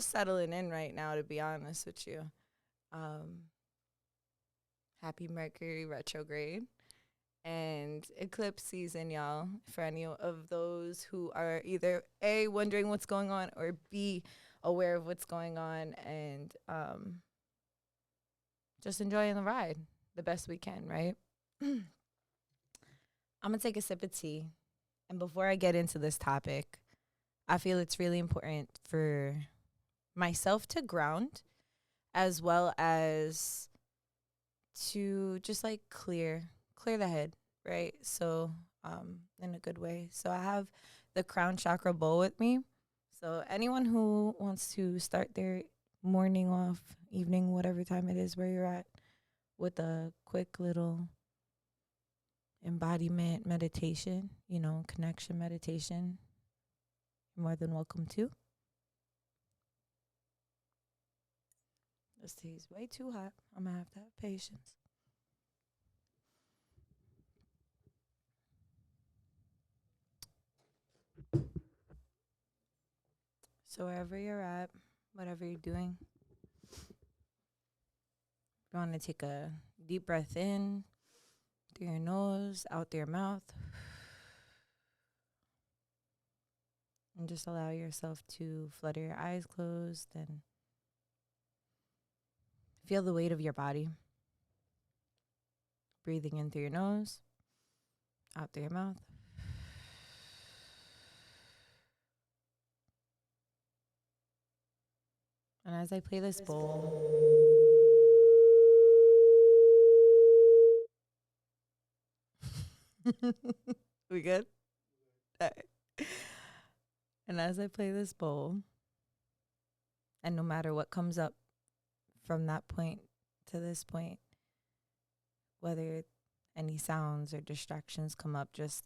just settling in right now, to be honest with you. Um, Happy Mercury retrograde and eclipse season, y'all. For any of those who are either A, wondering what's going on, or B, aware of what's going on, and just enjoying the ride the best we can, right? I'm going to take a sip of tea. And before I get into this topic, I feel it's really important for myself to ground as well as to just like clear the head, right? So in a good way. So I have the crown chakra bowl with me. So anyone who wants to start their morning off, evening, whatever time it is where you're at, with a quick little embodiment meditation, connection meditation, you're more than welcome to. This tea is way too hot. I'm going to have patience. So wherever you're at, whatever you're doing, you want to take a deep breath in through your nose, out through your mouth. And just allow yourself to flutter your eyes closed and feel the weight of your body. Breathing in through your nose, out through your mouth. And as I play this bowl, we good? All right. And as I play this bowl, and no matter what comes up from that point to this point, whether any sounds or distractions come up, it's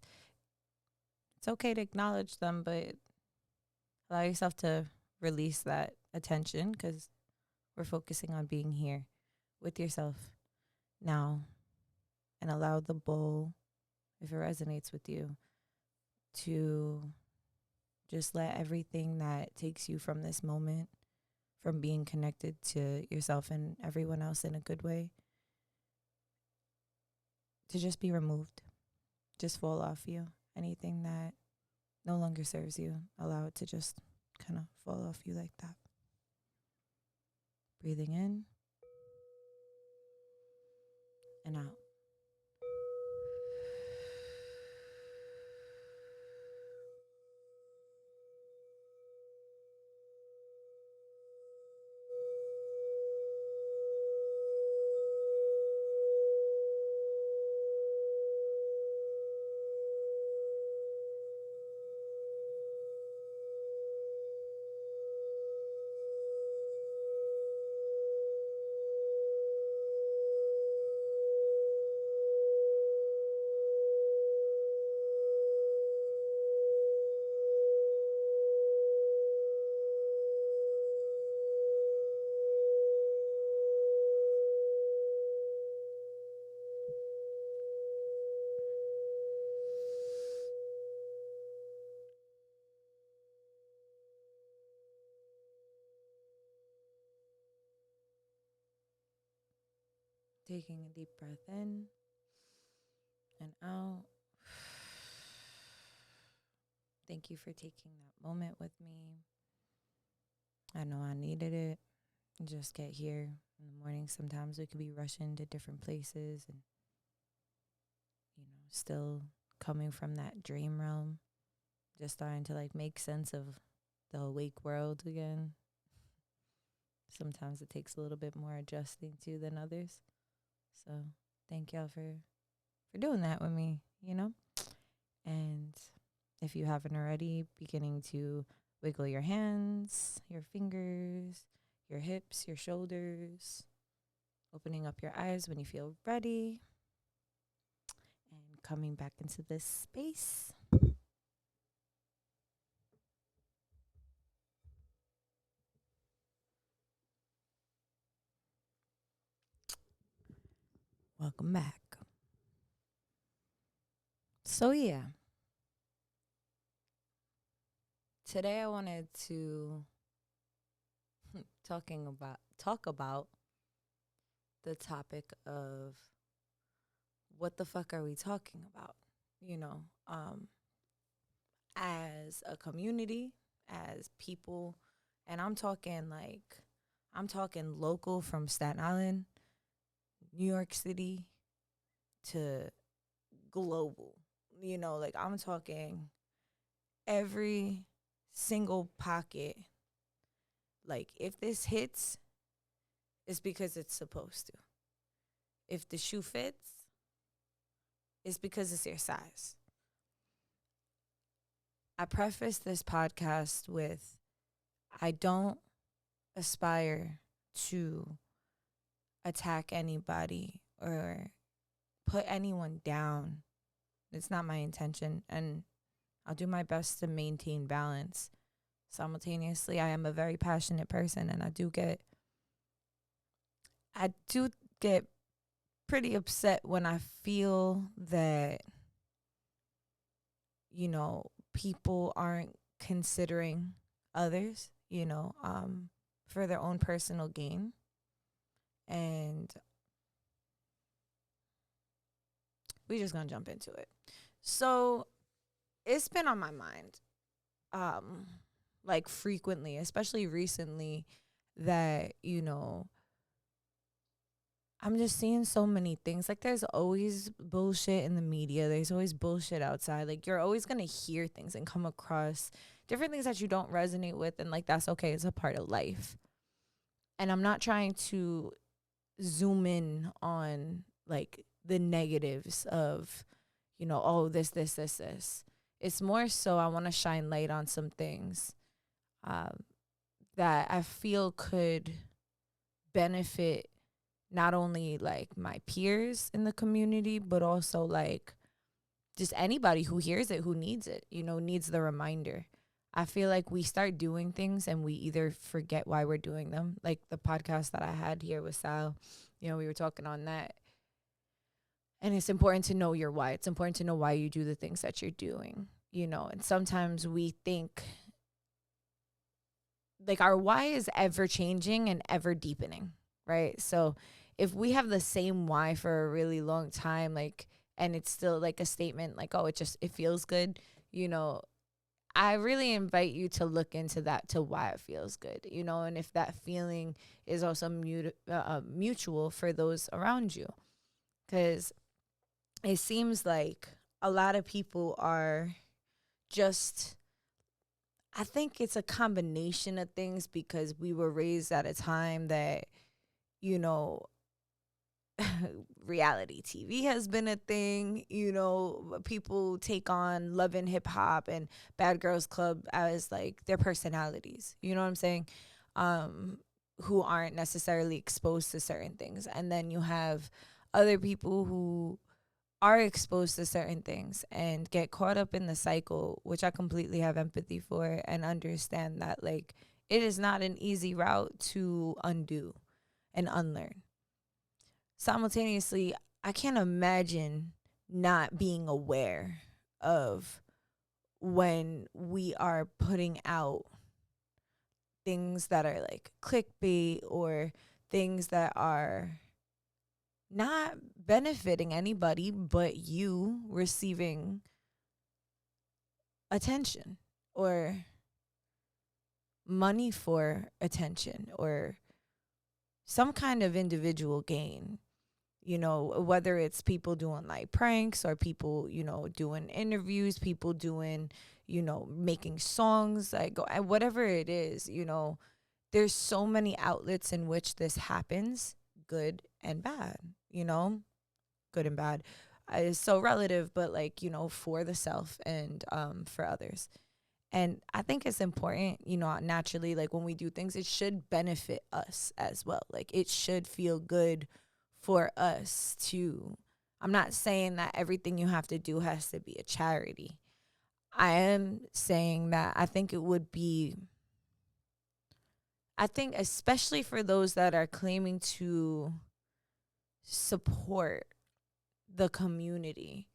okay to acknowledge them, but allow yourself to release that attention because we're focusing on being here with yourself now, and allow the bowl, if it resonates with you, to just let everything that takes you from this moment, from being connected to yourself and everyone else in a good way, to just be removed, just fall off you. Anything that no longer serves you, allow it to just kind of fall off you like that. Breathing in and out. Taking a deep breath in and out. Thank you for taking that moment with me. I know I needed it. Just get here in the morning. Sometimes we could be rushing to different places and, still coming from that dream realm, just starting to make sense of the awake world again. Sometimes it takes a little bit more adjusting to than others. So thank y'all for doing that with me, And if you haven't already, beginning to wiggle your hands, your fingers, your hips, your shoulders, opening up your eyes when you feel ready, and coming back into this space. Welcome back. So yeah, today I wanted to talk about the topic of what the fuck are we talking about? You know, as a community, as people, and I'm talking local from Staten Island, New York City to global. You know, like I'm talking every single pocket. Like if this hits, it's because it's supposed to. If the shoe fits, it's because it's your size. I preface this podcast with I don't aspire to attack anybody or put anyone down. It's not my intention, and I'll do my best to maintain balance. Simultaneously, I am a very passionate person, and I do get pretty upset when I feel that, you know, people aren't considering others, you know, for their own personal gain. And we just gonna jump into it. So it's been on my mind, like frequently, especially recently, that, you know, I'm just seeing so many things. Like there's always bullshit in the media. There's always bullshit outside. Like you're always going to hear things and come across different things that you don't resonate with. And like, that's okay. It's a part of life. And I'm not trying to zoom in on like the negatives of, you know, oh, this. It's more so I want to shine light on some things that I feel could benefit not only like my peers in the community, but also like just anybody who hears it, who needs it, you know, needs the reminder. I feel like we start doing things and we either forget why we're doing them. Like the podcast that I had here with Sal, you know, we were talking on that. And it's important to know your why. It's important to know why you do the things that you're doing, you know, and sometimes we think like our why is ever changing and ever deepening, right? So if we have the same why for a really long time, like, and it's still like a statement like, oh, it feels good, you know, I really invite you to look into that, to why it feels good, you know, and if that feeling is also mutual for those around you. Because it seems like a lot of people are just, I think it's a combination of things because we were raised at a time that, you know, reality TV has been a thing, you know, people take on Love and Hip Hop and Bad Girls Club as like their personalities, you know what I'm saying? Who aren't necessarily exposed to certain things. And then you have other people who are exposed to certain things and get caught up in the cycle, which I completely have empathy for and understand that like it is not an easy route to undo and unlearn. Simultaneously, I can't imagine not being aware of when we are putting out things that are like clickbait or things that are not benefiting anybody but you receiving attention or money for attention or some kind of individual gain. You know, whether it's people doing like pranks or people, you know, doing interviews, people doing, you know, making songs, like whatever it is, you know, there's so many outlets in which this happens, good and bad, you know, good and bad. Is so relative, but like, you know, for the self and for others. And I think it's important, you know, naturally, like when we do things, it should benefit us as well. Like it should feel good for us to, I'm not saying that everything you have to do has to be a charity. I am saying that I think it would be, I think especially for those that are claiming to support the community,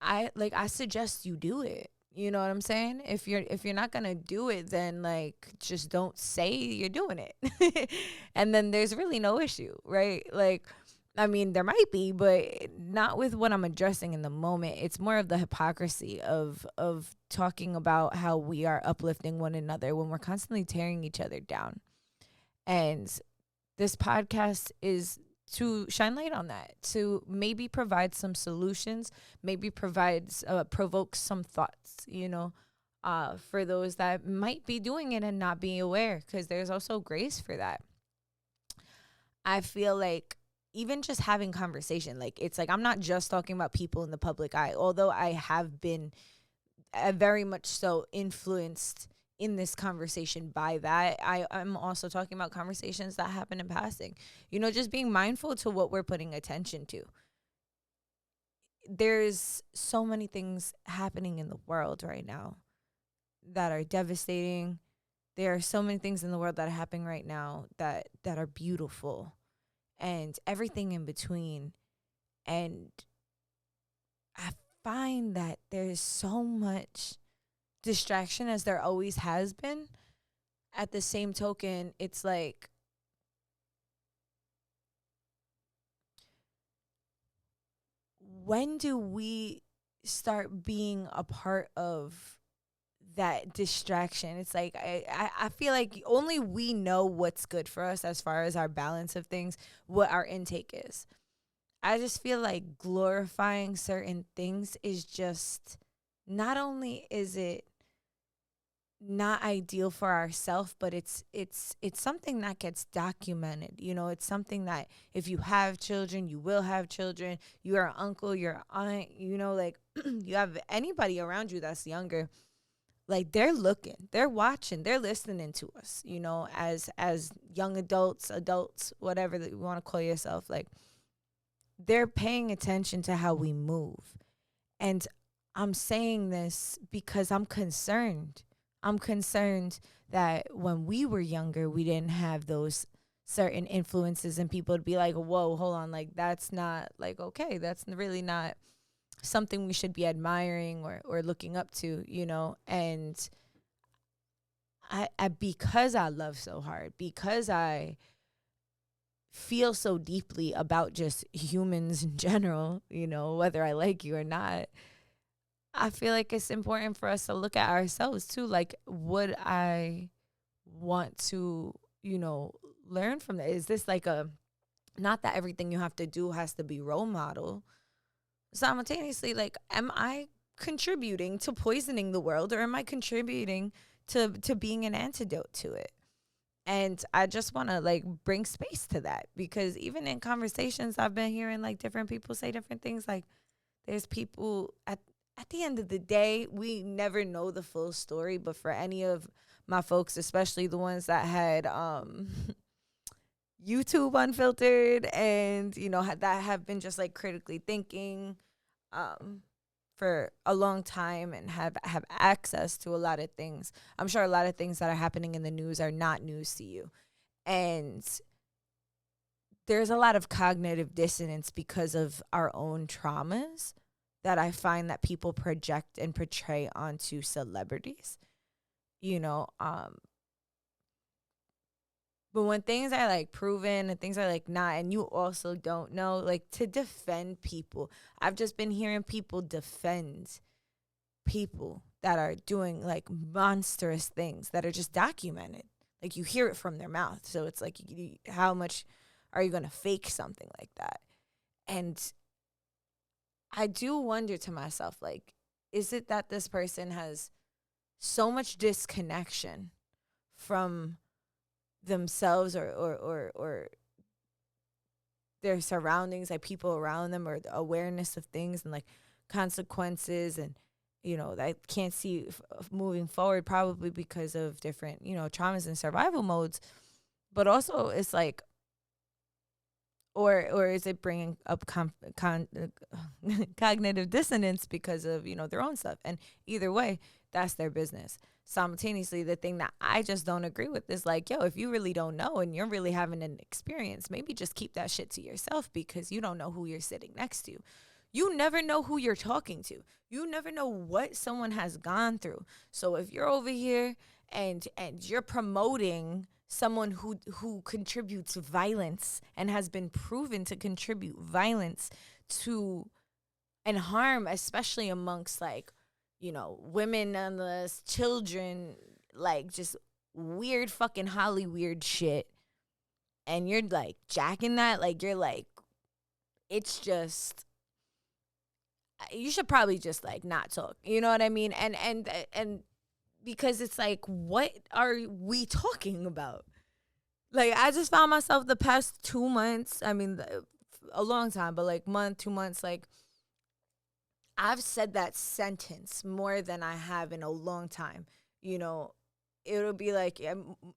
I suggest you do it. You know what I'm saying? If you're not gonna do it, then like just don't say you're doing it. And then there's really no issue, right? Like, I mean, there might be, but not with what I'm addressing in the moment. It's more of the hypocrisy of talking about how we are uplifting one another when we're constantly tearing each other down. And this podcast is to shine light on that, to maybe provide some solutions, maybe provoke some thoughts, for those that might be doing it and not being aware, because there's also grace for that. I feel like even just having conversation, like it's like I'm not just talking about people in the public eye, although I have been very much so influenced in this conversation by that. I'm also talking about conversations that happen in passing. Just being mindful to what we're putting attention to. There's so many things happening in the world right now that are devastating. There are so many things in the world that are happening right now that are beautiful, and everything in between. And I find that there's so much distraction, as there always has been. At the same token, it's like when do we start being a part of that distraction? It's like I feel like only we know what's good for us as far as our balance of things, what our intake is. I just feel like glorifying certain things is just, not only is it not ideal for ourselves, but it's something that gets documented. It's something that if you have children, you will have children. You are an uncle, your aunt, like you have anybody around you that's younger, like they're looking, they're watching, they're listening to us, as young adults, whatever that you want to call yourself. Like, they're paying attention to how we move. And I'm saying this because I'm concerned. I'm concerned that when we were younger, we didn't have those certain influences, and people would be like, whoa, hold on, like that's not like, okay, that's really not something we should be admiring or looking up to, and I because I love so hard, because I feel so deeply about just humans in general, whether I like you or not, I feel like it's important for us to look at ourselves too. Like, would I want to, learn from that? Is this like not that everything you have to do has to be role model. Simultaneously, like, am I contributing to poisoning the world, or am I contributing to being an antidote to it? And I just want to like bring space to that, because even in conversations I've been hearing like different people say different things. Like, there's people at the end of the day, we never know the full story. But for any of my folks, especially the ones that had YouTube unfiltered and, that have been just like critically thinking for a long time and have access to a lot of things. I'm sure a lot of things that are happening in the news are not news to you. And there's a lot of cognitive dissonance because of our own traumas that I find that people project and portray onto celebrities, but when things are like proven and things are like not, and you also don't know, like, to defend people. I've just been hearing people defend people that are doing like monstrous things that are just documented. Like, you hear it from their mouth. So it's like, how much are you going to fake something like that? And I do wonder to myself, like, is it that this person has so much disconnection from themselves or their surroundings, like people around them, or the awareness of things and like consequences, and that can't see moving forward, probably because of different traumas and survival modes. But also it's like, or is it bringing up cognitive dissonance because of their own stuff? And either way, that's their business. Simultaneously, the thing that I just don't agree with is like, yo, if you really don't know and you're really having an experience, maybe just keep that shit to yourself, because you don't know who you're sitting next to. You never know who you're talking to. You never know what someone has gone through. So if you're over here and you're promoting someone who contributes violence and has been proven to contribute violence to and harm, especially amongst like, you know, women and the children, like just weird fucking Hollywood shit, and you're like jacking that, like you're like, it's just, you should probably just like not talk. You know what I mean? And because it's like, what are we talking about? Like, I just found myself the past 2 months, I mean, a long time, but like month, 2 months, like I've said that sentence more than I have in a long time. You know, it'll be like,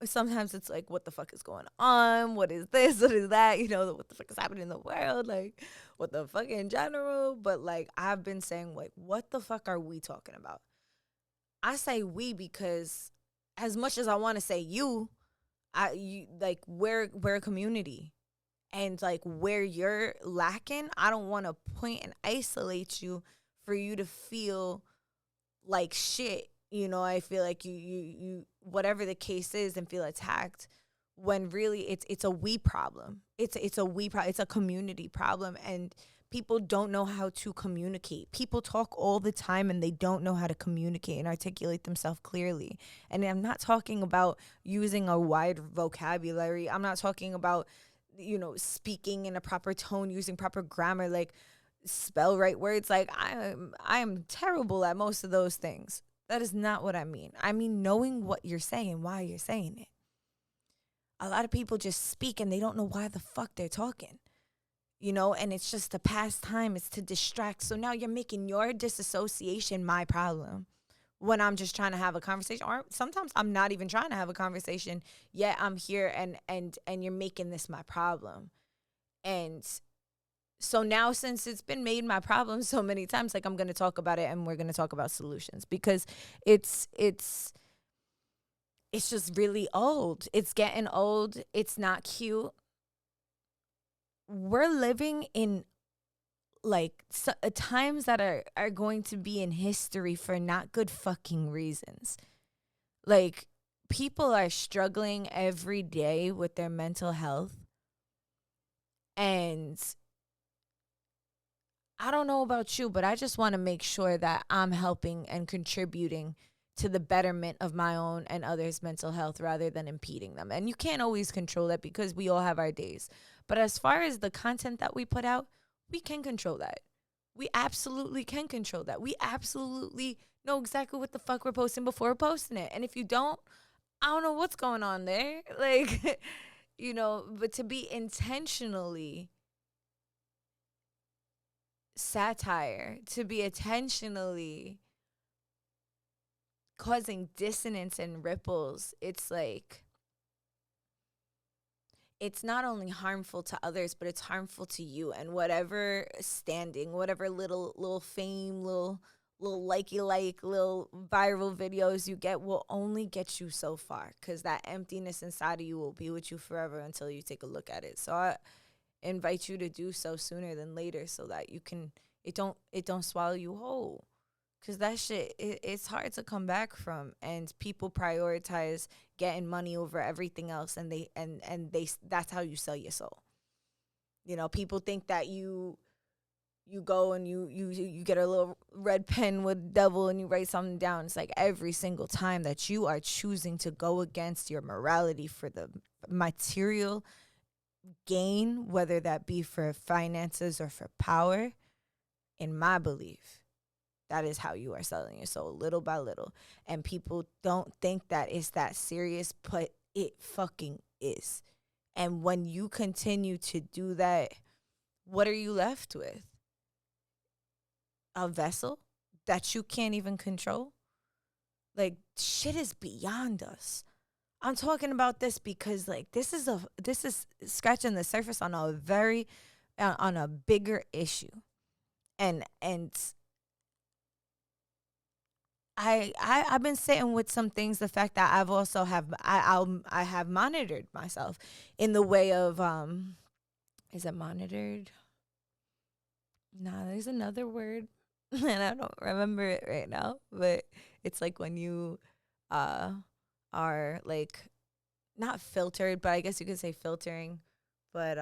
sometimes it's like, what the fuck is going on? What is this? What is that? You know, what the fuck is happening in the world? Like, what the fuck in general? But like, I've been saying, like, what the fuck are we talking about? I say we because as much as I want to say you like, we're a community. And like where you're lacking, I don't want to point and isolate you for you to feel like shit. You know, I feel like you whatever the case is, and feel attacked, when really it's a we problem. It's a we problem. It's a community problem, and people don't know how to communicate. People talk all the time and they don't know how to communicate and articulate themselves clearly. And I'm not talking about using a wide vocabulary. I'm not talking about, you know, speaking in a proper tone, using proper grammar, like spell right words. Like I am terrible at most of those things. That is not what I mean. I mean knowing what you're saying, why you're saying it. A lot of people just speak and they don't know why the fuck they're talking. You know, and it's just a pastime. It's to distract. So now you're making your disassociation my problem when I'm just trying to have a conversation. Or sometimes I'm not even trying to have a conversation, yet I'm here and you're making this my problem. And so now, since it's been made my problem so many times, like, I'm going to talk about it, and we're going to talk about solutions, because it's just really old. It's getting old. It's not cute. We're living in like times that are going to be in history for not good fucking reasons. Like, people are struggling every day with their mental health. And I don't know about you, but I just want to make sure that I'm helping and contributing to the betterment of my own and others' mental health rather than impeding them. And you can't always control that because we all have our days. But as far as the content that we put out, we can control that. We absolutely can control that. We absolutely know exactly what the fuck we're posting before we're posting it. And if you don't, I don't know what's going on there. Like, you know, but to be intentionally satire, to be intentionally causing dissonance and ripples, it's like, it's not only harmful to others, but it's harmful to you. And whatever standing, whatever little fame, little likey little viral videos you get will only get you so far, because that emptiness inside of you will be with you forever until you take a look at it. So I invite you to do so sooner than later, so that you can, it don't swallow you whole. Because that shit, it's hard to come back from. And people prioritize getting money over everything else. And they that's how you sell your soul. You know, people think that you go and you get a little red pen with devil and you write something down. It's like every single time that you are choosing to go against your morality for the material gain, whether that be for finances or for power, in my belief, that is how you are selling your soul, little by little. And people don't think that it's that serious, but it fucking is. And when you continue to do that, what are you left with? A vessel that you can't even control? Like, shit is beyond us. I'm talking about this because, like, this is scratching the surface on a very on a bigger issue. And I've been sitting with some things. The fact that I've also I have monitored myself in the way of is it monitored? Nah, there's another word, and I don't remember it right now. But it's like when you are like not filtered, but I guess you could say filtering, but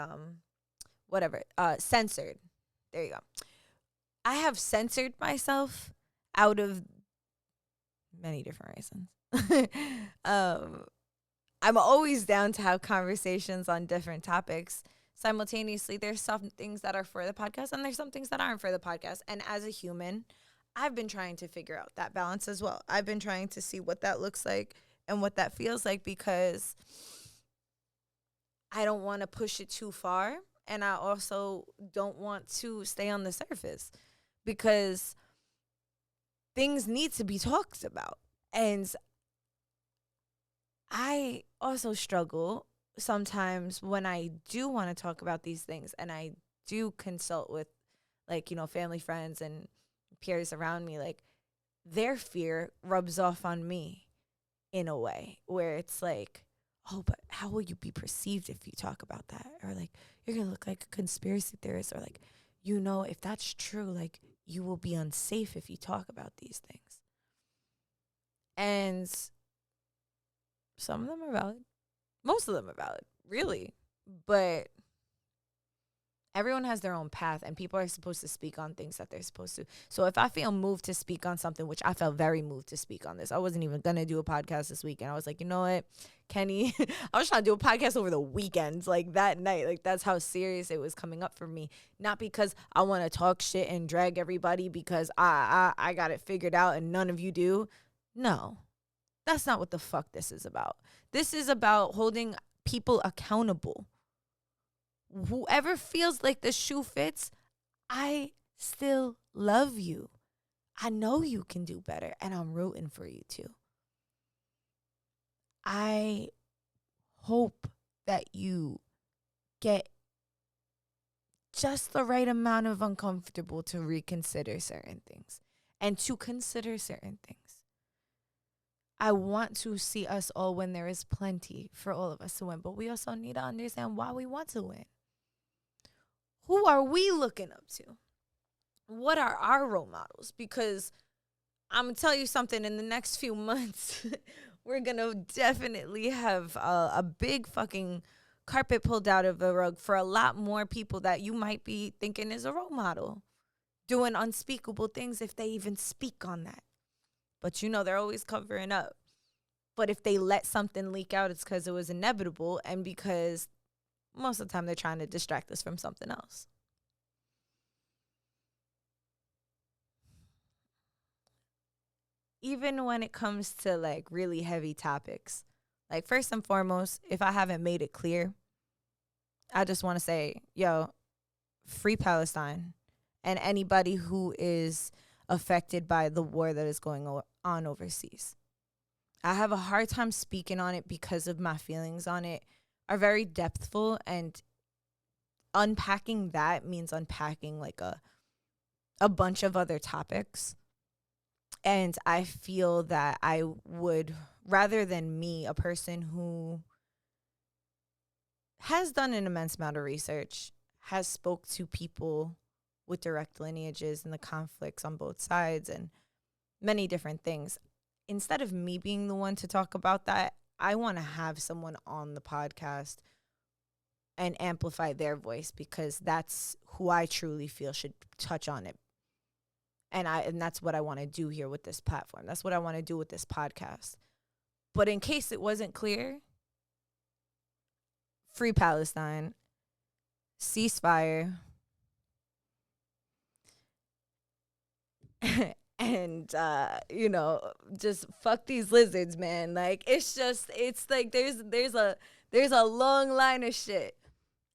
whatever. Censored. There you go. I have censored myself out of many different reasons. um, I'm always down to have conversations on different topics. Simultaneously, there's some things that are for the podcast and there's some things that aren't for the podcast. And as a human, I've been trying to figure out that balance as well. I've been trying to see what that looks like and what that feels like, because I don't want to push it too far. And I also don't want to stay on the surface, because things need to be talked about. And I also struggle sometimes when I do want to talk about these things, and I do consult with, like, family, friends, and peers around me. Like, their fear rubs off on me in a way where it's like, oh, but how will you be perceived if you talk about that? Or like, you're going to look like a conspiracy theorist, or like, if that's true, like, you will be unsafe if you talk about these things. And some of them are valid. Most of them are valid, really. But everyone has their own path, and people are supposed to speak on things that they're supposed to. So if I feel moved to speak on something, which I felt very moved to speak on this. I wasn't even going to do a podcast this weekend. I was like, you know what, Kenny? I was trying to do a podcast over the weekend, like that night. Like, that's how serious it was coming up for me. Not because I want to talk shit and drag everybody because I got it figured out and none of you do. No, that's not what the fuck this is about. This is about holding people accountable. Whoever feels like the shoe fits, I still love you. I know you can do better, and I'm rooting for you too. I hope that you get just the right amount of uncomfortable to reconsider certain things and to consider certain things. I want to see us all win. There is plenty for all of us to win, but we also need to understand why we want to win. Who are we looking up to? What are our role models? Because I'm going to tell you something, in the next few months, we're going to definitely have a big fucking carpet pulled out of the rug for a lot more people that you might be thinking is a role model, doing unspeakable things if they even speak on that. But they're always covering up. But if they let something leak out, it's because it was inevitable, and because most of the time they're trying to distract us from something else. Even when it comes to like really heavy topics, like, first and foremost, if I haven't made it clear, I just want to say, free Palestine and anybody who is affected by the war that is going on overseas. I have a hard time speaking on it because of my feelings on it are very depthful, and unpacking that means unpacking like a bunch of other topics. And I feel that I would, rather than me, a person who has done an immense amount of research, has spoke to people with direct lineages and the conflicts on both sides and many different things. Instead of me being the one to talk about that, I want to have someone on the podcast and amplify their voice, because that's who I truly feel should touch on it. And that's what I want to do here with this platform. That's what I want to do with this podcast. But in case it wasn't clear, free Palestine, ceasefire, and just fuck these lizards, man. Like, it's like there's a long line of shit,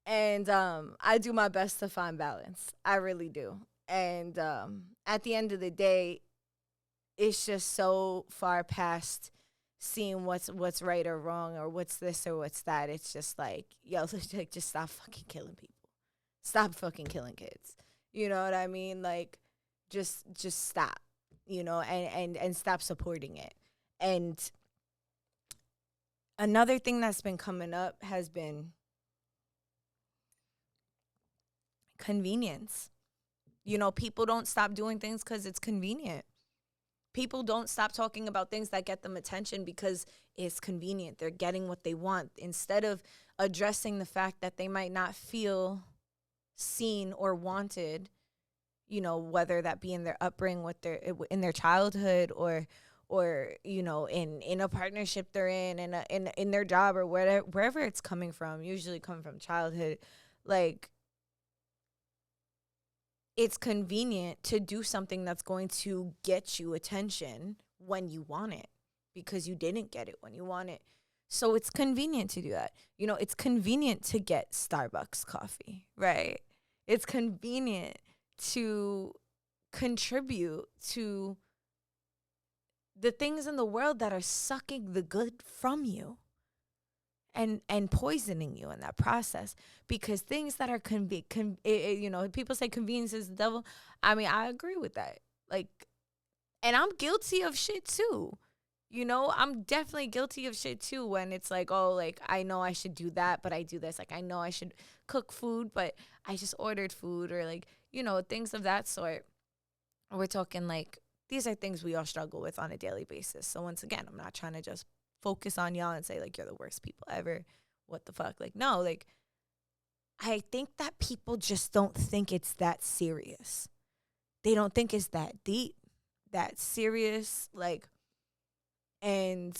and I do my best to find balance. I really do. And at the end of the day, it's just so far past seeing what's right or wrong, or what's this or what's that. It's just like, like, just stop fucking killing people. Stop fucking killing kids. You know what I mean? Like, just stop, and stop supporting it. And another thing that's been coming up has been convenience. You know, people don't stop doing things because it's convenient. People don't stop talking about things that get them attention because it's convenient. They're getting what they want instead of addressing the fact that they might not feel seen or wanted, you know, whether that be in their upbringing, with their in their childhood, or you know, in a partnership they're in their job, or wherever it's coming from, usually coming from childhood. Like, it's convenient to do something that's going to get you attention when you want it, because you didn't get it when you want it. So it's convenient to do that. You know, it's convenient to get Starbucks coffee, right? It's convenient to contribute to the things in the world that are sucking the good from you and poisoning you in that process, because things that are you know, people say convenience is the devil. I mean, I agree with that. Like, and I'm guilty of shit too. You know, I'm definitely guilty of shit too, when it's like, oh, like, I know I should do that, but I do this. Like, I know I should cook food, but I just ordered food, or like, you know, things of that sort. We're talking like, these are things we all struggle with on a daily basis. So once again, I'm not trying to just focus on y'all and say like, you're the worst people ever. What the fuck? Like, no, like, I think that people just don't think it's that serious. They don't think it's that deep, that serious, like, and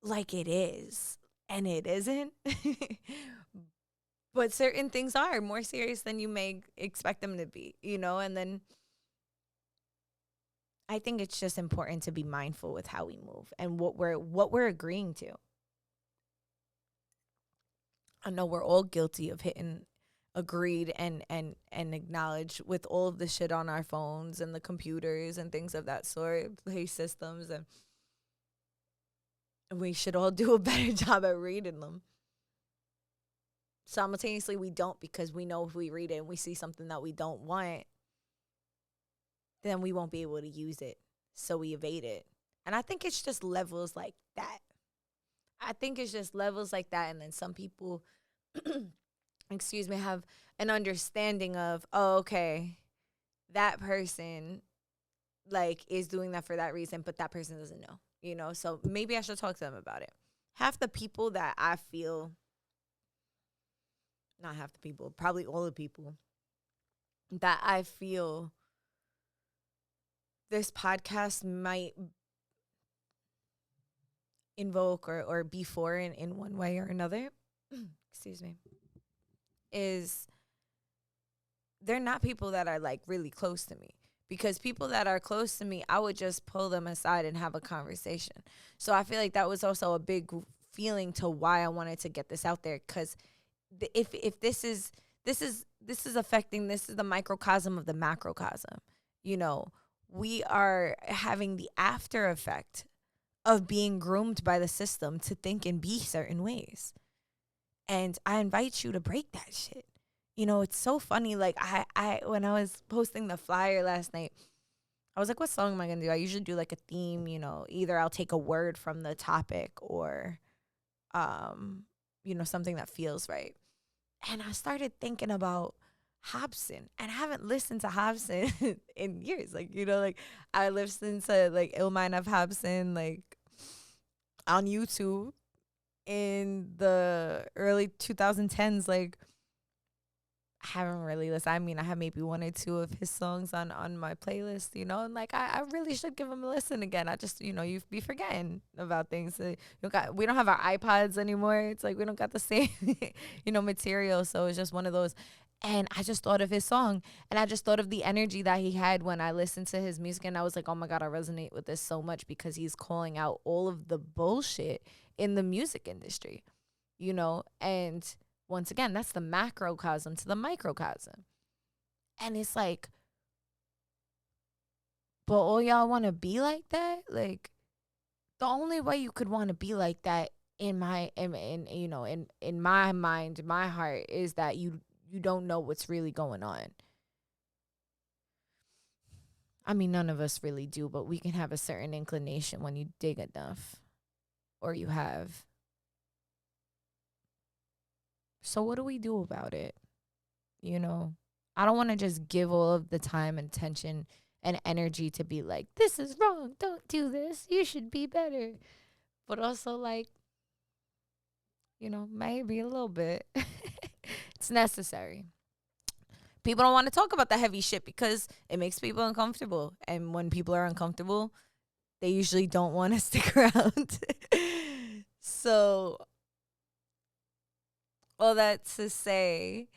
like it is, and it isn't. But certain things are more serious than you may expect them to be, you know? And then I think it's just important to be mindful with how we move and what we're agreeing to. I know we're all guilty of hitting agreed and acknowledge with all of the shit on our phones and the computers and things of that sort, play systems, and we should all do a better job at reading them. Simultaneously, we don't, because we know if we read it and we see something that we don't want, then we won't be able to use it. So we evade it. And I think it's just levels like that. I think it's just levels like that. And then some people, excuse me, have an understanding of, oh, okay, that person like is doing that for that reason, but that person doesn't know, you know? So maybe I should talk to them about it. Half the people that I feel, not half the people, probably all the people that I feel this podcast might invoke or be for in one way or another, excuse me, is they're not people that are like really close to me. Because people that are close to me, I would just pull them aside and have a conversation. So I feel like that was also a big feeling to why I wanted to get this out there. Because if this is affecting, this is the microcosm of the macrocosm. You know, we are having the after effect of being groomed by the system to think and be certain ways. And I invite you to break that shit. You know, it's so funny. Like, I when I was posting the flyer last night, I was like, what song am I going to do? I usually do like a theme, you know, either I'll take a word from the topic or, you know, something that feels right. And I started thinking about Hobson, and I haven't listened to Hobson in years. Like, you know, like I listened to like Ill Mind of Hobson, like on YouTube in the early 2010s. Like, I haven't really listened. I mean, I have maybe one or two of his songs on my playlist, you know, and like I really should give him a listen again. I just, you know, you be forgetting about things. We don't have our iPods anymore. It's like we don't got the same, you know, material. So it's just one of those. And I just thought of his song, and I just thought of the energy that he had when I listened to his music, and I was like, oh my God, I resonate with this so much, because he's calling out all of the bullshit in the music industry, you know, and once again, that's the macrocosm to the microcosm. And it's like, but all y'all want to be like that? Like, the only way you could want to be like that in my mind, my heart, is that you don't know what's really going on. I mean, none of us really do, but we can have a certain inclination when you dig enough. or you have. So what do we do about it? You know, I don't want to just give all of the time and attention and energy to be like, this is wrong. Don't do this. You should be better. But also, like, you know, maybe a little bit. It's necessary. People don't want to talk about the heavy shit because it makes people uncomfortable. And when people are uncomfortable, they usually don't want to stick around. So, all that to say,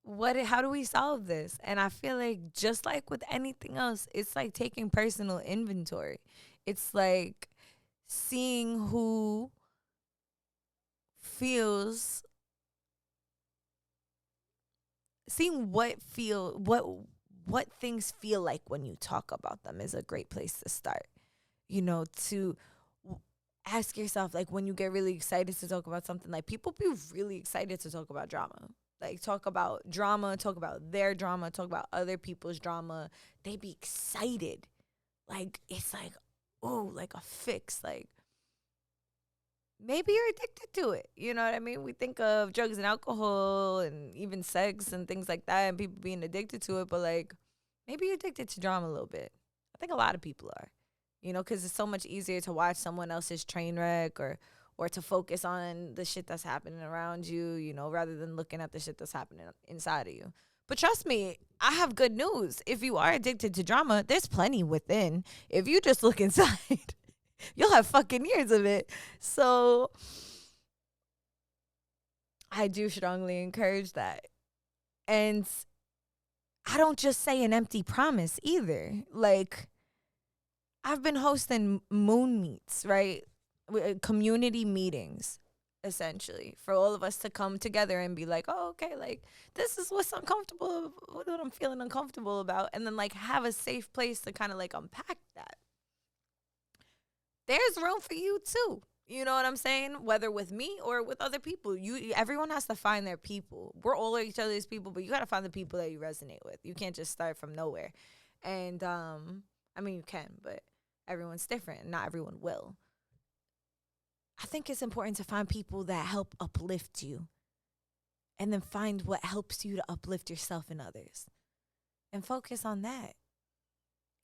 how do we solve this? And I feel like just like with anything else, it's like taking personal inventory. It's like seeing who feels, seeing what things feel like when you talk about them is a great place to start. You know, to ask yourself, like, when you get really excited to talk about something, like, people be really excited to talk about drama. Like, talk about drama, talk about their drama, talk about other people's drama. They be excited. Like, it's like, oh, like a fix. Like, maybe you're addicted to it. You know what I mean? We think of drugs and alcohol and even sex and things like that and people being addicted to it. But, like, maybe you're addicted to drama a little bit. I think a lot of people are. You know, because it's so much easier to watch someone else's train wreck or to focus on the shit that's happening around you, you know, rather than looking at the shit that's happening inside of you. But trust me, I have good news. If you are addicted to drama, there's plenty within. If you just look inside, you'll have fucking years of it. So I do strongly encourage that. And I don't just say an empty promise either. Like, I've been hosting moon meets, right? Community meetings, essentially, for all of us to come together and be like, oh, okay, like, this is what I'm feeling uncomfortable about. And then, like, have a safe place to kind of, like, unpack that. There's room for you, too. You know what I'm saying? Whether with me or with other people. Everyone has to find their people. We're all each other's people, but you got to find the people that you resonate with. You can't just start from nowhere. And, I mean, you can, but everyone's different, and not everyone will. I think it's important to find people that help uplift you, and then find what helps you to uplift yourself and others, and focus on that.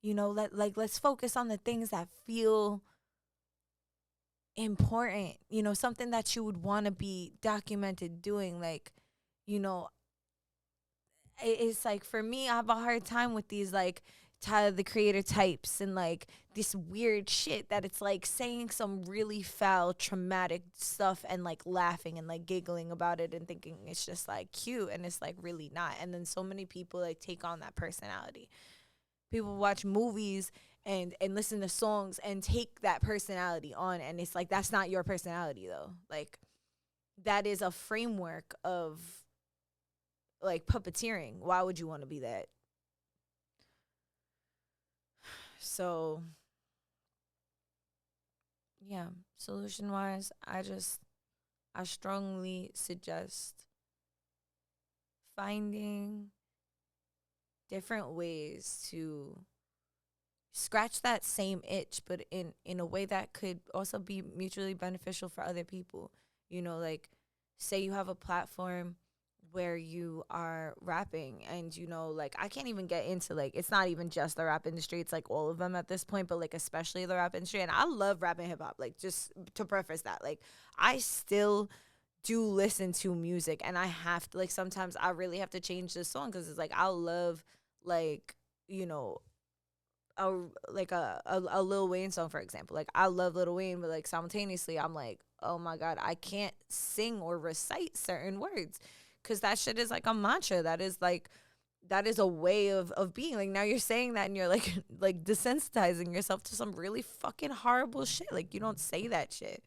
You know, let's focus on the things that feel important. You know, something that you would want to be documented doing. Like, you know, it's like, for me, I have a hard time with these, like, Tyler the Creator types and, like, this weird shit that it's like saying some really foul, traumatic stuff and, like, laughing and, like, giggling about it and thinking it's just, like, cute, and it's, like, really not. And then so many people, like, take on that personality. People watch movies and listen to songs and take that personality on, and it's like, that's not your personality, though. Like, that is a framework of, like, puppeteering. Why would you want to be that? So, yeah, solution-wise, I strongly suggest finding different ways to scratch that same itch, but in a way that could also be mutually beneficial for other people. You know, like, say you have a platform where you are rapping, and, you know, like, I can't even get into, like, it's not even just the rap industry, it's like all of them at this point, but, like, especially the rap industry. And I love rap and hip-hop, like, just to preface that, like, I still do listen to music, and I have to, like, sometimes I really have to change the song, because it's like, I'll love, like, you know, a Lil Wayne song, for example. Like, I love Lil Wayne, but, like, simultaneously I'm like, oh my God, I can't sing or recite certain words, because that shit is like a mantra. That is a way of being. Like, now you're saying that and you're like like desensitizing yourself to some really fucking horrible shit. Like, you don't say that shit,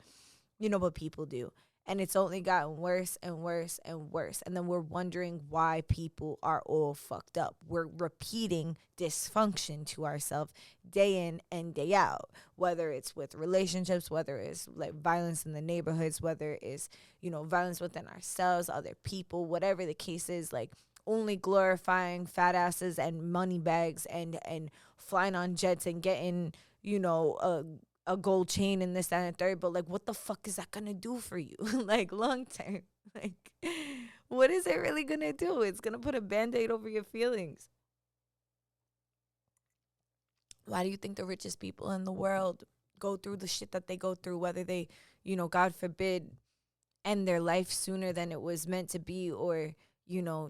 you know, but people do. And it's only gotten worse and worse and worse. And then we're wondering why people are all fucked up. We're repeating dysfunction to ourselves day in and day out, whether it's with relationships, whether it's, like, violence in the neighborhoods, whether it's, you know, violence within ourselves, other people, whatever the case is. Like, only glorifying fat asses and money bags and flying on jets and getting, you know, a gold chain and this, that, and the third, but like, what the fuck is that gonna do for you? Like, long term. Like, what is it really gonna do? It's gonna put a band-aid over your feelings. Why do you think the richest people in the world go through the shit that they go through, whether they, God forbid, end their life sooner than it was meant to be, or,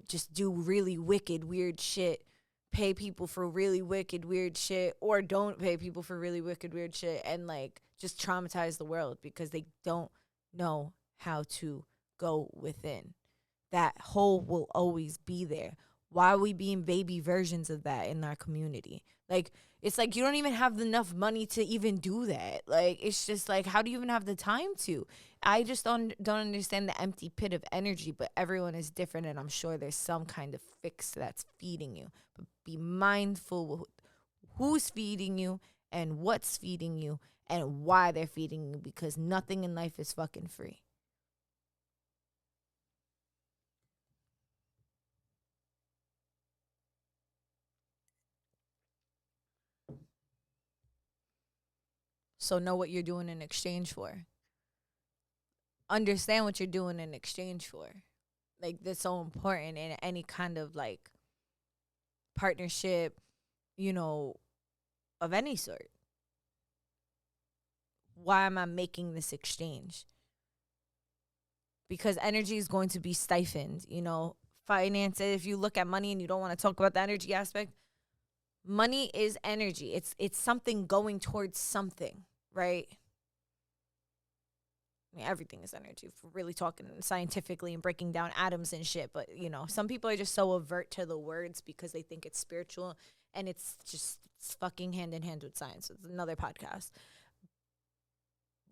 just do really wicked, weird shit, pay people for really wicked, weird shit, or don't pay people for really wicked, weird shit, and like just traumatize the world because they don't know how to go within. That hole will always be there. Why are we being baby versions of that in our community? Like, it's like you don't even have enough money to even do that. Like, it's just like, how do you even have the time to? I just don't understand the empty pit of energy, but everyone is different, and I'm sure there's some kind of fix that's feeding you. But be mindful who's feeding you and what's feeding you and why they're feeding you, because nothing in life is fucking free. So know what you're doing in exchange for. Understand what you're doing in exchange for. Like, that's so important in any kind of like partnership, of any sort. Why am I making this exchange? Because energy is going to be stifled, finances. If you look at money and you don't want to talk about the energy aspect, money is energy. It's something going towards something, right? I mean, everything is energy, if we're really talking scientifically and breaking down atoms and shit. But, some people are just so avert to the words because they think it's spiritual, and it's fucking hand in hand with science. It's another podcast.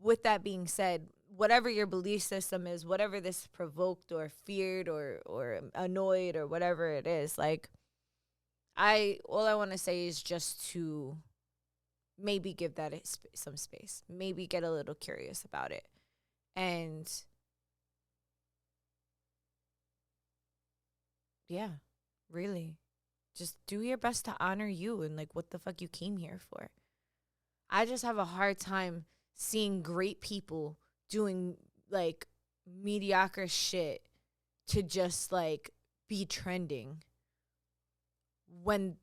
With that being said, whatever your belief system is, whatever this provoked or feared or annoyed or whatever it is, like, all I want to say is just to maybe give that some space, maybe get a little curious about it. And yeah, really, just do your best to honor you and like what the fuck you came here for. I just have a hard time seeing great people doing like mediocre shit to just like be trending when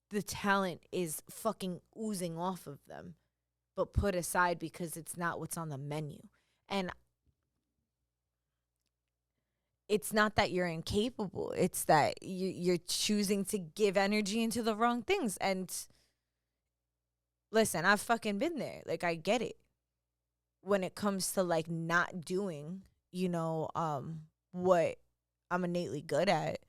the talent is fucking oozing off of them, but put aside because it's not what's on the menu. And it's not that you're incapable. It's that you're choosing to give energy into the wrong things. And listen, I've fucking been there. Like, I get it. When it comes to like not doing, what I'm innately good at,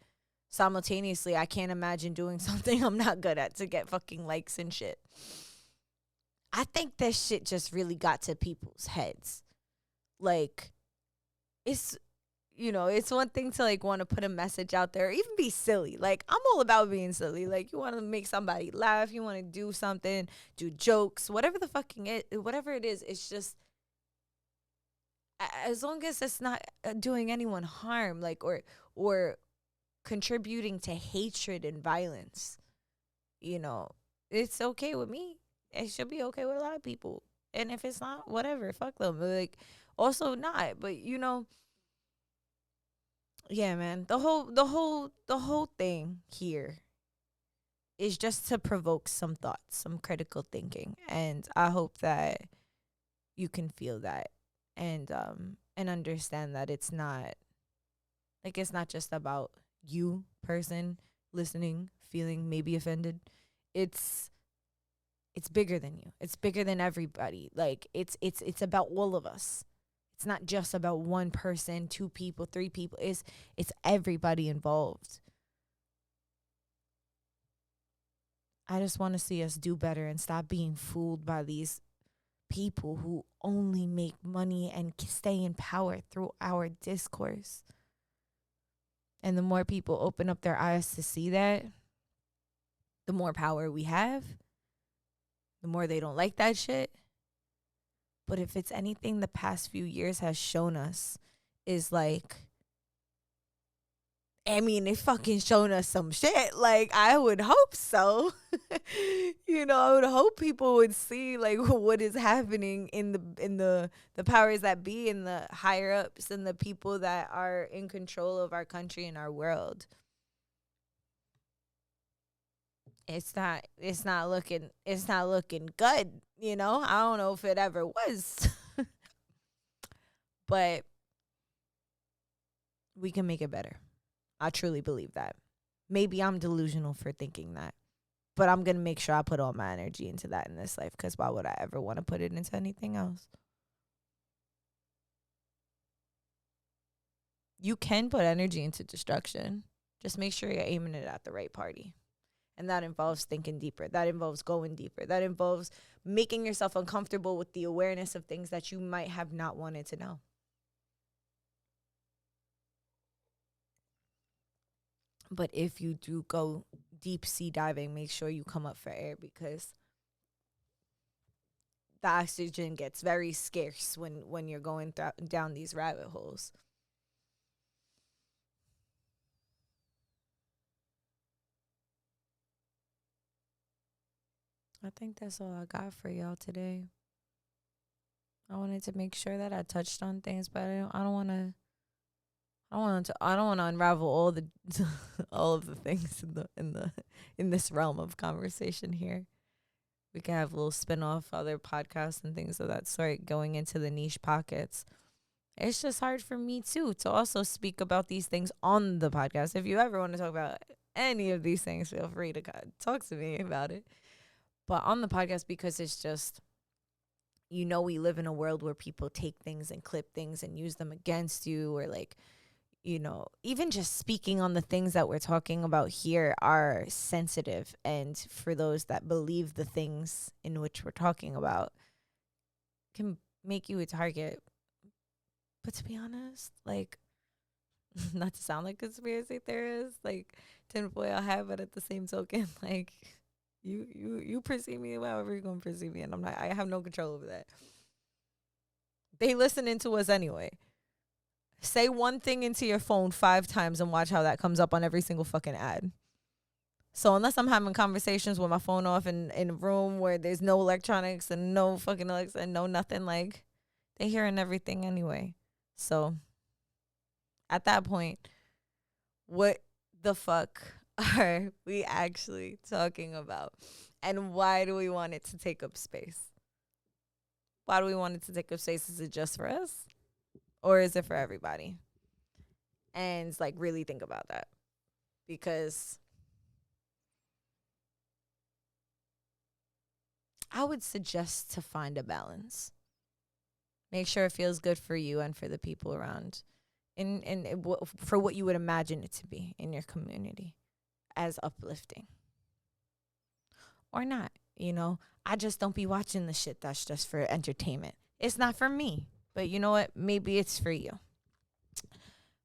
simultaneously, I can't imagine doing something I'm not good at to get fucking likes and shit. I think this shit just really got to people's heads. Like, it's one thing to like want to put a message out there, or even be silly. Like, I'm all about being silly. Like, you want to make somebody laugh, you want to do something, do jokes, whatever it is. It's just, as long as it's not doing anyone harm, like, or contributing to hatred and violence, it's okay with me. It should be okay with a lot of people. And if it's not, whatever, fuck them. But like, also not. But yeah, man. The whole thing here is just to provoke some thoughts, some critical thinking. And I hope that you can feel that and understand that it's not just about you, person, listening, feeling maybe offended. It's bigger than you. It's bigger than everybody. Like, it's about all of us. It's not just about one person, 2 people, 3 people. It's everybody involved. I just want to see us do better and stop being fooled by these people who only make money and stay in power through our discourse. And the more people open up their eyes to see that, the more power we have, the more they don't like that shit. But if it's anything the past few years has shown us, is like, I mean, they fucking shown us some shit. Like, I would hope so. I would hope people would see like what is happening in the powers that be and the higher ups and the people that are in control of our country and our world. It's not looking good, I don't know if it ever was. But we can make it better. I truly believe that. Maybe I'm delusional for thinking that. But I'm going to make sure I put all my energy into that in this life, because why would I ever want to put it into anything else? You can put energy into destruction. Just make sure you're aiming it at the right party. And that involves thinking deeper. That involves going deeper. That involves making yourself uncomfortable with the awareness of things that you might have not wanted to know. But if you do go deep sea diving, make sure you come up for air, because the oxygen gets very scarce when you're going down these rabbit holes. I think that's all I got for y'all today. I wanted to make sure that I touched on things, but I don't want to. I don't want to unravel all the all of the things in this realm of conversation here. We can have little spin-off other podcasts and things of that sort going into the niche pockets. It's just hard for me too to also speak about these things on the podcast. If you ever want to talk about any of these things, feel free to talk to me about it. But on the podcast, because it's just, we live in a world where people take things and clip things and use them against you, or like, even just speaking on the things that we're talking about here are sensitive. And for those that believe the things in which we're talking about, can make you a target. But to be honest, like, not to sound like a conspiracy theorist, like tinfoil hat, but at the same token, like, you perceive me however you're gonna perceive me, and I have no control over that. They listening to us anyway. Say one thing into your phone 5 times and watch how that comes up on every single fucking ad. So unless I'm having conversations with my phone off in a room where there's no electronics and no fucking Alexa and no nothing, like, they hearing everything anyway. So at that point, what the fuck are we actually talking about? And why do we want it to take up space? Why do we want it to take up space? Is it just for us? Or is it for everybody? And like, really think about that. Because I would suggest to find a balance. Make sure it feels good for you and for the people around. And for what you would imagine it to be in your community as uplifting. Or not, I just don't be watching the shit that's just for entertainment. It's not for me. But you know what? Maybe it's for you.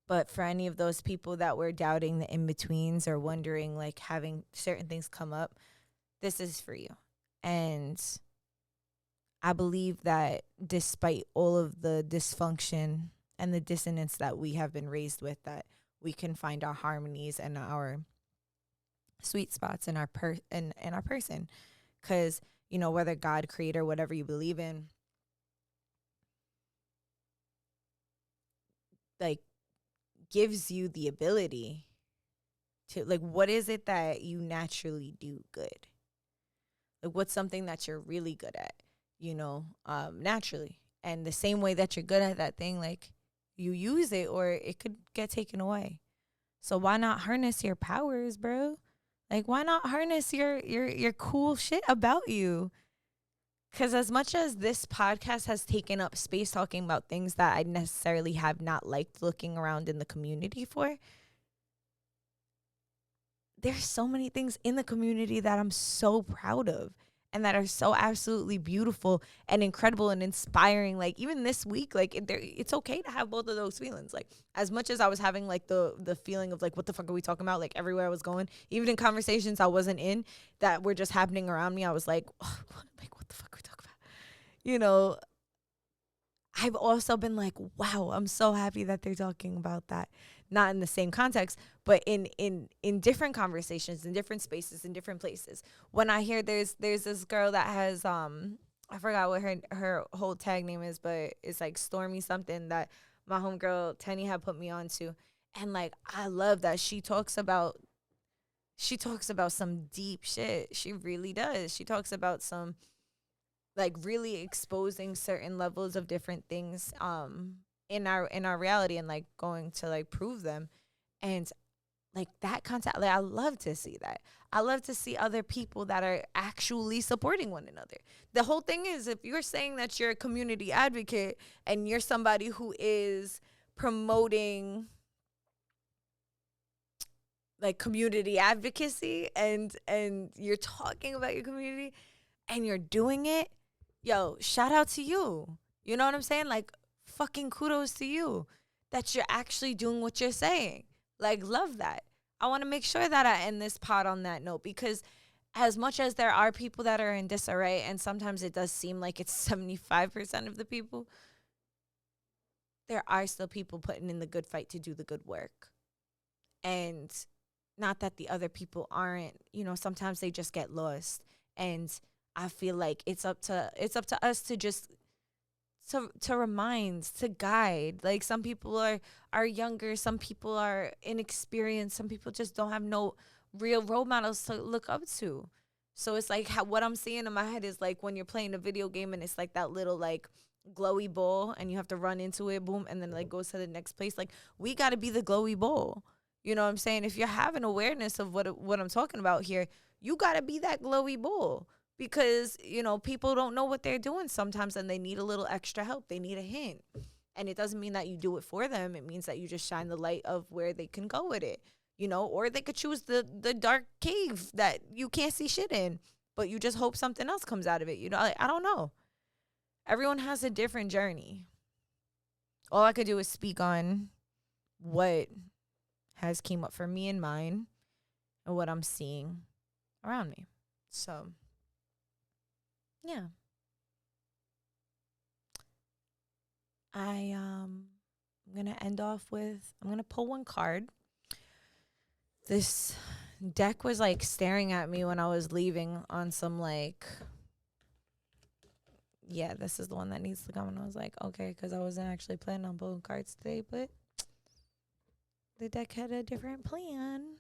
But for any of those people that were doubting the in-betweens or wondering, like, having certain things come up, this is for you. And I believe that despite all of the dysfunction and the dissonance that we have been raised with, that we can find our harmonies and our sweet spots in our our person. Because, whether God, creator, whatever you believe in, like, gives you the ability to, like, what is it that you naturally do good? Like, what's something that you're really good at, naturally? And the same way that you're good at that thing, like, you use it or it could get taken away. So why not harness your powers, bro? Like, why not harness your cool shit about you? Because as much as this podcast has taken up space talking about things that I necessarily have not liked looking around in the community for, there's so many things in the community that I'm so proud of and that are so absolutely beautiful and incredible and inspiring. Like, even this week, like, it's okay to have both of those feelings. Like, as much as I was having, like, the feeling of, like, what the fuck are we talking about? Like, everywhere I was going, even in conversations I wasn't in that were just happening around me, I was like, oh, like, what the fuck are we talking about? I've also been like, wow, I'm so happy that they're talking about that. Not in the same context, but in different conversations, in different spaces, in different places. When I hear there's this girl that has I forgot what her whole tag name is, but it's like Stormy something that my homegirl Tenny had put me on to. And like I love that she talks about some deep shit. She really does. She talks about some like really exposing certain levels of different things in our reality and like going to like prove them. And like that contact, like I love to see that. I love to see other people that are actually supporting one another. The whole thing is, if you're saying that you're a community advocate and you're somebody who is promoting like community advocacy and you're talking about your community and you're doing it, yo, shout out to you. You know what I'm saying? Like, fucking kudos to you that you're actually doing what you're saying. Like, love that. I want to make sure that I end this pod on that note, because as much as there are people that are in disarray, and sometimes it does seem like it's 75% of the people, there are still people putting in the good fight to do the good work. And not that the other people aren't, you know, sometimes they just get lost. And I feel like it's up to us to just to remind, to guide. Like, some people are younger, some people are inexperienced, some people just don't have no real role models to look up to. So it's like what I'm seeing in my head is like when you're playing a video game and it's like that little like glowy ball and you have to run into it, boom, and then like goes to the next place. Like, we got to be the glowy ball. You know what I'm saying? If you're having awareness of what I'm talking about here, you got to be that glowy ball. Because, you know, people don't know what they're doing sometimes and they need a little extra help. They need a hint. And it doesn't mean that you do it for them. It means that you just shine the light of where they can go with it, you know, or they could choose the dark cave that you can't see shit in, but you just hope something else comes out of it. You know, like, I don't know. Everyone has a different journey. All I could do is speak on what has came up for me and mine and what I'm seeing around me. So, yeah. I'm gonna end off with, I'm gonna pull one card. This deck was like staring at me when I was leaving on some like, yeah, this is the one that needs to come. And I was like, okay, because I wasn't actually planning on pulling cards today, but the deck had a different plan.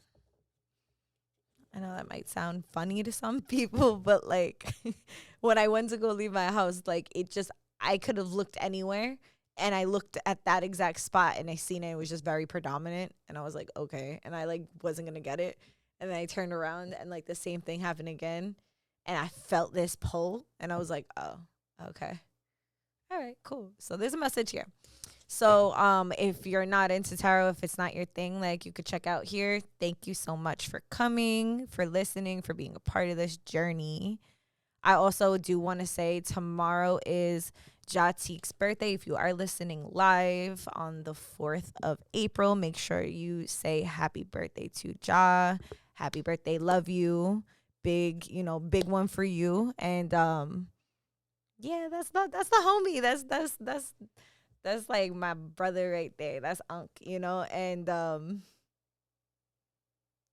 I know that might sound funny to some people, but like when I went to go leave my house, like I could have looked anywhere and I looked at that exact spot and I seen it was just very predominant. And I was like, okay. And I like wasn't going to get it. And then I turned around and like the same thing happened again. And I felt this pull and I was like, oh, okay. All right, cool. So there's a message here. So if you're not into tarot, if it's not your thing, like, you could check out here. Thank you so much for coming, for listening, for being a part of this journey. I also do want to say tomorrow is Jatik's birthday. If you are listening live on the 4th of April, make sure you say happy birthday to Ja. Happy birthday, love you. Big one for you. And yeah, that's the homie. That's like my brother right there. That's Unc, you know? And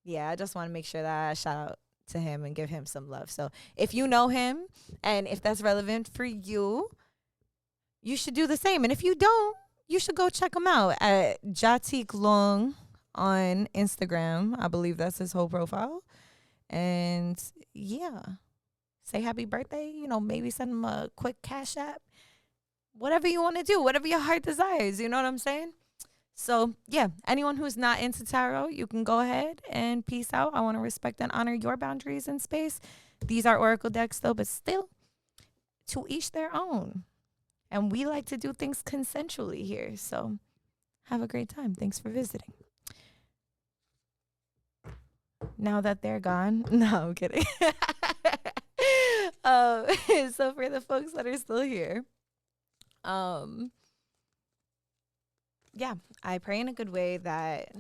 yeah, I just want to make sure that I shout out to him and give him some love. So if you know him and if that's relevant for you, you should do the same. And if you don't, you should go check him out at Jatik Long on Instagram. I believe that's his whole profile. And yeah, say happy birthday. You know, maybe send him a quick cash app. Whatever you want to do, whatever your heart desires. You know what I'm saying? So, yeah, anyone who's not into tarot, you can go ahead and peace out. I want to respect and honor your boundaries in space. These are oracle decks, though, but still, to each their own. And we like to do things consensually here. So, have a great time. Thanks for visiting. Now that they're gone. No, I'm kidding. So, for the folks that are still here, yeah, I pray in a good way that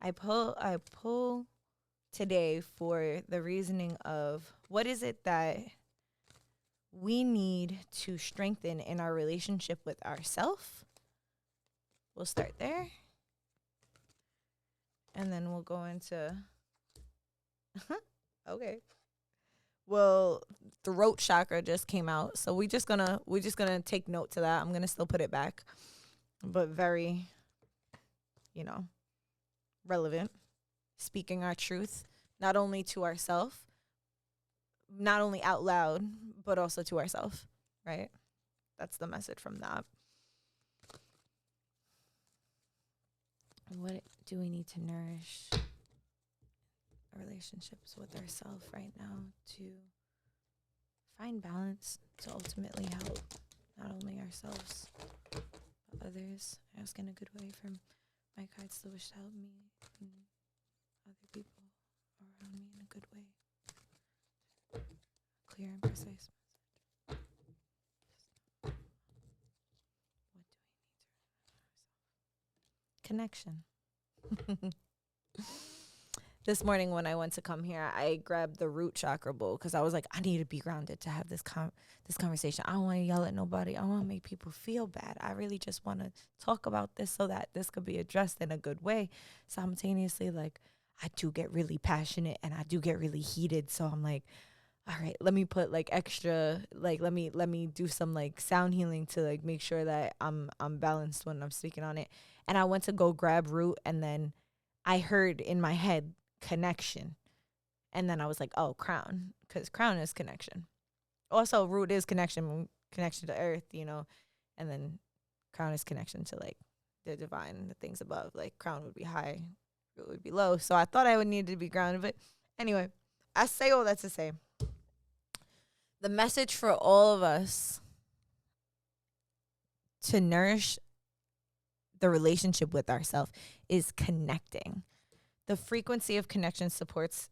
I pull today for the reasoning of what is it that we need to strengthen in our relationship with ourselves. We'll start there. And then we'll go into okay. Well, throat chakra just came out. So we're just gonna take note to that. I'm gonna still put it back. But very, relevant. Speaking our truth, not only to ourselves, not only out loud, but also to ourselves, right? That's the message from that. What do we need to nourish our relationships with ourselves right now to find balance, to ultimately help not only ourselves, but others? Ask in a good way from my cards to wish to help me and other people around me in a good way. Clear and precise. What do we need to connection. This morning when I went to come here, I grabbed the root chakra bowl because I was like, I need to be grounded to have this conversation. I don't want to yell at nobody. I want to make people feel bad. I really just want to talk about this so that this could be addressed in a good way. Simultaneously, like, I do get really passionate and I do get really heated. So I'm like, all right, let me put like extra, like, let me do some like sound healing to like make sure that I'm balanced when I'm speaking on it. And I went to go grab root, and then I heard in my head connection. And then I was like, oh, crown, because crown is connection. Also, root is connection to earth, and then crown is connection to like the divine, the things above. Like crown would be high, root would be low. So I thought I would need to be grounded. But anyway, I say all that to say the message for all of us to nourish the relationship with ourselves is connecting. The frequency of connection supports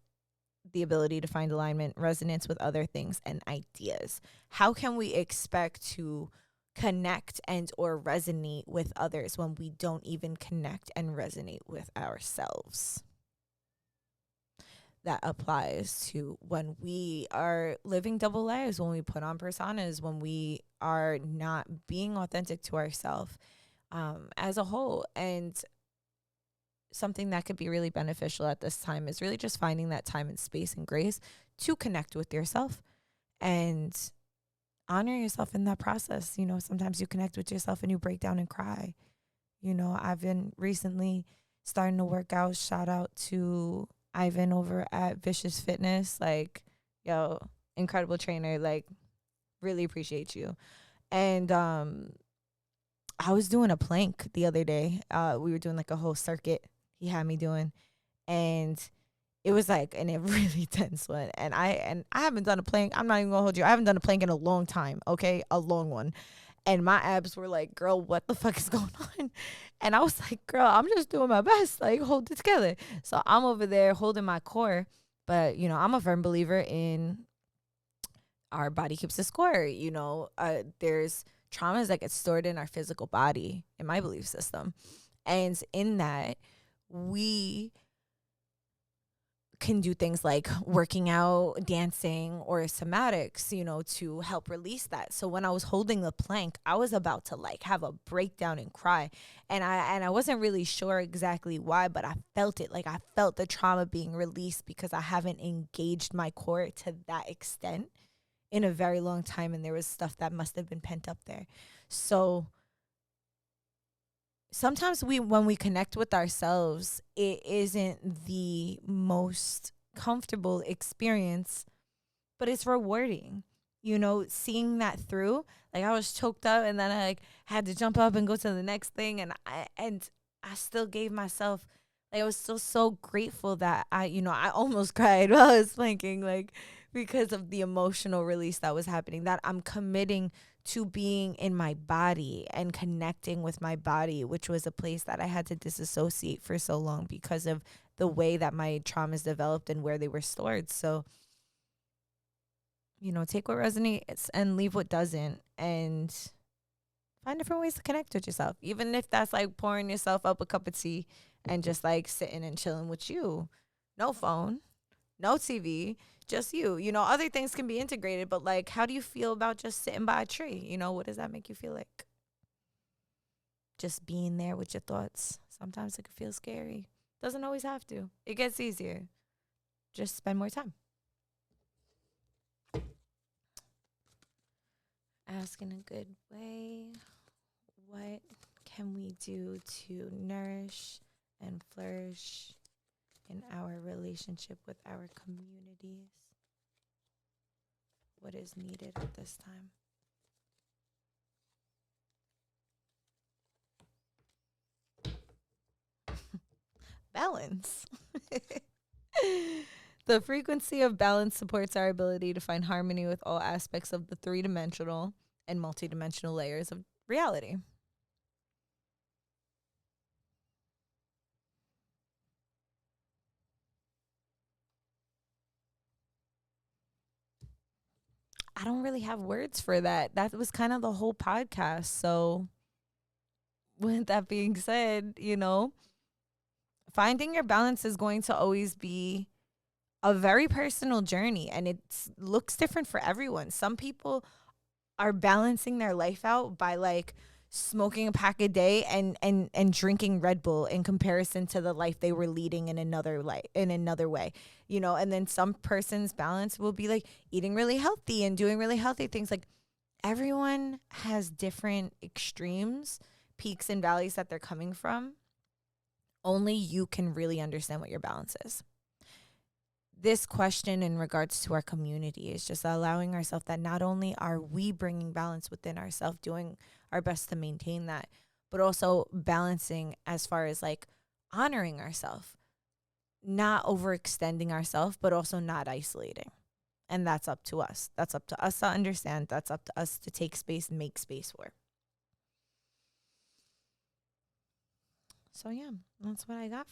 the ability to find alignment, resonance with other things and ideas. How can we expect to connect and or resonate with others when we don't even connect and resonate with ourselves? That applies to when we are living double lives, when we put on personas, when we are not being authentic to ourselves as a whole. And something that could be really beneficial at this time is really just finding that time and space and grace to connect with yourself and honor yourself in that process. Sometimes you connect with yourself and you break down and cry. I've been recently starting to work out. Shout out to Ivan over at Vicious Fitness. Like, yo, incredible trainer. Like, really appreciate you. And I was doing a plank the other day. We were doing like a whole circuit he had me doing, and it was like a really tense one. And I haven't done a plank. I'm not even gonna hold you. I haven't done a plank in a long time. Okay, a long one. And my abs were like, girl, what the fuck is going on? And I was like, girl, I'm just doing my best. Like, hold it together. So I'm over there holding my core. But, I'm a firm believer in our body keeps a score. There's traumas that get stored in our physical body, in my belief system. And in that, we can do things like working out, dancing, or somatics, to help release that. So when I was holding the plank, I was about to like have a breakdown and cry. And I wasn't really sure exactly why, but I felt it. Like I felt the trauma being released because I haven't engaged my core to that extent in a very long time. And there was stuff that must have been pent up there. So sometimes when we connect with ourselves, it isn't the most comfortable experience, but it's rewarding, seeing that through. Like I was choked up and then I like had to jump up and go to the next thing. And I still gave myself, like, I was still so grateful that I almost cried while I was planking, like, because of the emotional release that was happening, that I'm committing to being in my body and connecting with my body, which was a place that I had to disassociate for so long because of the way that my traumas developed and where they were stored. So, take what resonates and leave what doesn't, and find different ways to connect with yourself. Even if that's like pouring yourself up a cup of tea and just like sitting and chilling with you. No phone, no TV, just you. You know, other things can be integrated, but like, how do you feel about just sitting by a tree? You know, what does that make you feel like? Just being there with your thoughts. Sometimes it can feel scary. Doesn't always have to. It gets easier. Just spend more time. Ask in a good way. What can we do to nourish and flourish in our relationship with our communities? What is needed at this time? Balance. The frequency of balance supports our ability to find harmony with all aspects of the three-dimensional and multidimensional layers of reality. I don't really have words for that. That was kind of the whole podcast. So, with that being said, you know, finding your balance is going to always be a very personal journey, and it looks different for everyone. Some people are balancing their life out by like smoking a pack a day and drinking Red Bull in comparison to the life they were leading in another way, you know. And then some person's balance will be like eating really healthy and doing really healthy things. Like, everyone has different extremes, peaks and valleys that they're coming from. Only you can really understand what your balance is. This question in regards to our community is just allowing ourselves that not only are we bringing balance within ourselves, doing our best to maintain that, but also balancing as far as like honoring ourselves, not overextending ourselves, but also not isolating. And that's up to us. That's up to us to understand. That's up to us to take space and make space for. So yeah, that's what I got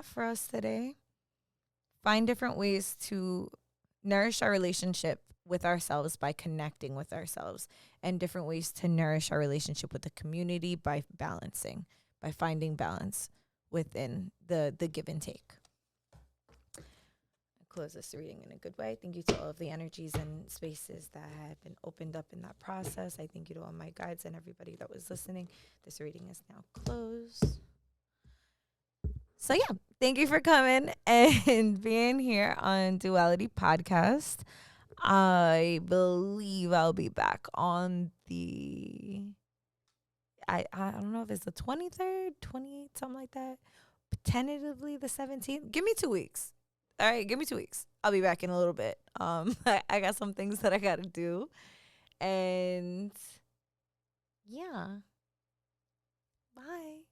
for us today. Find different ways to nourish our relationship with ourselves by connecting with ourselves, and different ways to nourish our relationship with the community by balancing, by finding balance within the give and take. I close this reading in a good way. Thank you to all of the energies and spaces that have been opened up in that process. I thank you to all my guides and everybody that was listening. This reading is now closed. So yeah, thank you for coming and being here on Duality Podcast. I believe I'll be back on the I don't know if it's the 23rd, 28th, something like that. Tentatively the 17th. Give me 2 weeks. All right, give me 2 weeks. I'll be back in a little bit. I got some things that I got to do. And yeah. Bye.